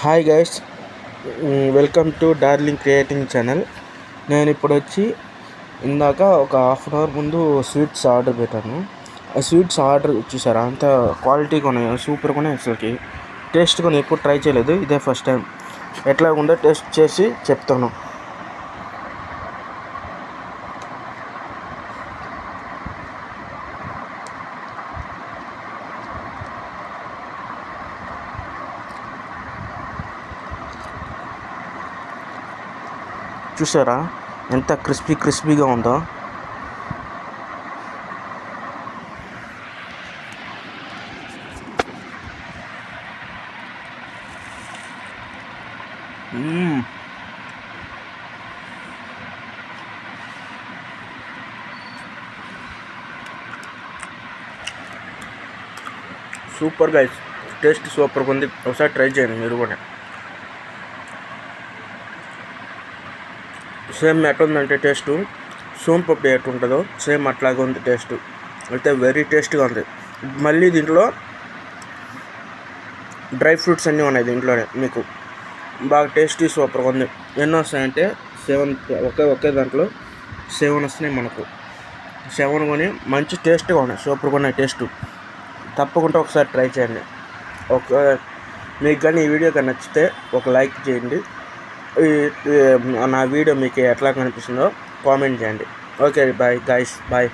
Hi guys, welcome to darling creating channel. నేను ఇప్పుడు ఇందాక ఒక హాఫ్ అన్ అవర్ ముందు స్వీట్స్ ఆర్డర్ పెట్టాను. ఆ స్వీట్స్ ఆర్డర్ చూసారా, అంత క్వాలిటీగా ఉన్నాయి, సూపర్గా ఉన్నాయి. అసలుకి టేస్ట్ కూడా ఎప్పుడు ట్రై చేయలేదు, ఇదే ఫస్ట్ టైం. ఎట్లా ఉందో టేస్ట్ చేసి చెప్తాను. చూసారా ఎంత క్రిస్పీగా ఉందో. సూపర్ గైస్, టేస్ట్ సూపర్గా ఉంది. ఒకసారి ట్రై చేయండి మీరు కూడా. సేమ్ ఎట్లుందంటే టేస్టు సోంపప్పు ఎట్లుంటుందో సేమ్ అట్లాగే ఉంది టేస్ట్. అయితే వెరీ టేస్ట్గా ఉంది. మళ్ళీ దీంట్లో డ్రై ఫ్రూట్స్ అన్నీ ఉన్నాయి దీంట్లోనే. మీకు బాగా టేస్టీ సూపర్గా ఉంది. ఎన్ని వస్తాయంటే 7, ఒకే దాంట్లో 7 వస్తున్నాయి మనకు. 7 కొని మంచి టేస్ట్గా ఉన్నాయి, సూపర్గా ఉన్నాయి టేస్ట్. తప్పకుండా ఒకసారి ట్రై చేయండి. మీకు కానీ ఈ వీడియో కానీ నచ్చితే ఒక లైక్ చేయండి. నా వీడియో మీకు ఎట్లా కనిపిస్తుందో కామెంట్ చేయండి. Okay bye guys, bye.